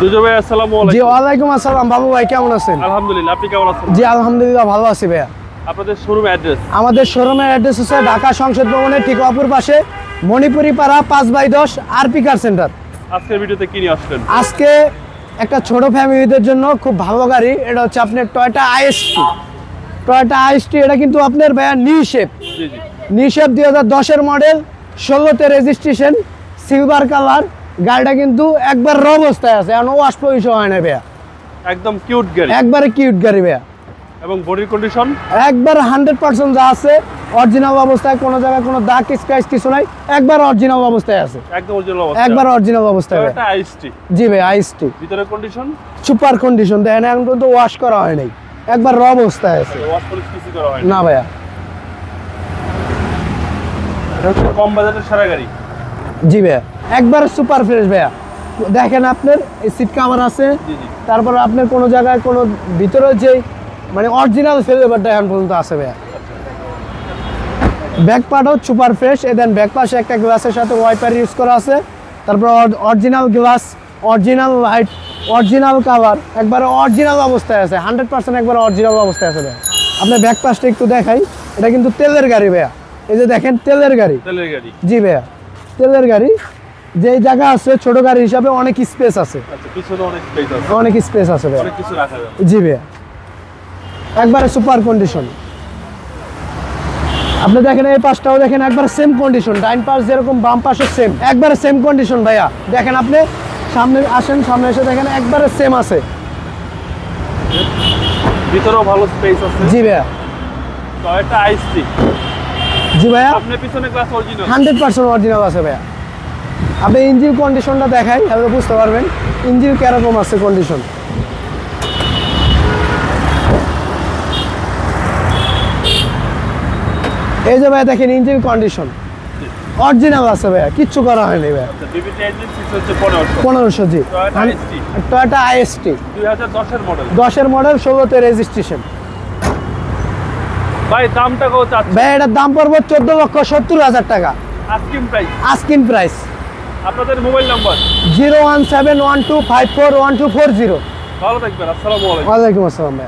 দুজো ভাই আসসালামু আলাইকুম। জি ওয়ালাইকুম আসসালাম। বাবু ভাই কেমন আছেন? আলহামদুলিল্লাহ, আপনি কেমন আছেন? জি আলহামদুলিল্লাহ ভালো আছি ভাইয়া। আপনাদের শোরুম অ্যাড্রেস? আমাদের শোরুমের অ্যাড্রেস হচ্ছে ঢাকা সংসদ ভবনের ঠিক অপর পাশে মণিপুরি পাড়া 5/10 আরপি কার সেন্টার। আজকের ভিডিওতে কি নিয়ে আসলেন? আজকে একটা ছোট ফ্যামিলিদের জন্য খুব ভালো গাড়ি, এটা হচ্ছে আপনার টয়োটা আইএসটি। টয়োটা আইএসটি এটা কিন্তু আপনার ভাইয়া নিউ শেপ। জি জি। নিউ শেপ 2010-এর মডেল, 16তে রেজিস্ট্রেশন, সিলভার কালার। গাড়িটা কিন্তু একবার র অবস্থায় আছে, এখন ওয়াশ পলিশ হয় না ভাইয়া। একদম কিউট গাড়ি, একবারে কিউট গাড়ি ভাইয়া। এবং বডির কন্ডিশন একবার 100% যা আছে অরিজিনাল অবস্থায়, কোনো জায়গায় কোনো দাগ স্ক্র্যাচ কিছু নাই, একবার অরিজিনাল অবস্থায় আছে। একদম অরিজিনাল অবস্থা, একবার অরিজিনাল অবস্থায় এটা আইএসটি। জি ভাই আইএসটি। ভিতরের কন্ডিশন সুপার কন্ডিশন, দেখেন এখন পর্যন্ত ওয়াশ করা হয় নাই, একবার র অবস্থায় আছে। ওয়াশ পলিশ কিছু করা হয় না ভাইয়া। এটা হচ্ছে কম বাজেটের সারা গাড়ি। জি ভাইয়া একবার সুপার ফ্রেশ ভাইয়া। দেখেন আপনার এই সিট কভার আছে, জি জি। তারপর আপনার কোনো জায়গায় কোনো ভিতরে যে মানে অরিজিনাল ফ্লেভারটা এখন পর্যন্ত আছে ভাইয়া। ব্যাক পার্টও সুপার ফ্রেশ। দেন ব্যাক পাশে একটা গ্লাসের সাথে ওয়াইপার ইউজ করা আছে, তারপর original glass, original light, original cover, একবার অরিজিনাল অবস্থায় আছে, 100% একবার অরিজিনাল অবস্থায় আছে ভাইয়া। আপনার ব্যাক পাশটা একটু দেখাই, এটা কিন্তু তেলের গাড়ি ভাইয়া। এই যে দেখেন তেলের গাড়ি। তেলের গাড়ি? জি ভাইয়া তেলের গাড়ি। যে জায়গা আছে ছোট গাড়ি হিসাবে অনেক স্পেস আছে। আচ্ছা, পিছনে অনেক স্পেস আছে, অনেক স্পেস আছে ভাইয়া, অনেক কিছু রাখা যাবে। জি ভাইয়া একবারে সুপার কন্ডিশন। আপনি দেখেন এই পাশটাও দেখেন একবার সেম কন্ডিশন, ডাইন পাশ যেরকম বাম পাশে সেম, একবারে সেম কন্ডিশন ভাইয়া। দেখেন আপনি সামনে আসেন, সামনে এসে দেখেন একবারে সেম আছে। ভিতরেও ভালো স্পেস আছে। জি ভাইয়া। Toyota IST. জি ভাইয়া আপনি পিছনে গ্লাস অরিজিনাল? 100% অরিজিনাল আছে ভাইয়া। আপনি ইঞ্জিন কন্ডিশনটা দেখাই, আপনি বুঝতে পারবেন ইঞ্জিন কিরকম আছে কন্ডিশন। এই যে ভাইয়া দেখেন ইঞ্জিন কন্ডিশন অরিজিনাল আছে ভাইয়া, কিচ্ছু করা হয়নি ভাইয়া। ডিবিটি ইঞ্জিন সিক্স হচ্ছে 1500। 1500 জি। টয়োটা আইএসটি টয়োটা আইএসটি 2010 এর মডেল। 10-এর মডেল, 16তে রেজিস্ট্রেশন। ভাই দামটা কত চাচ্ছেন? ভাই এটার দাম পড়বে 14,70,000 টাকা আস্কিং প্রাইস। Asking price. আপনাদের মোবাইল নাম্বার? 01712541240। ভালো থাকবেন, আসসালামু আলাইকুম। ওয়ালাইকুম আসসালাম ভাইয়া।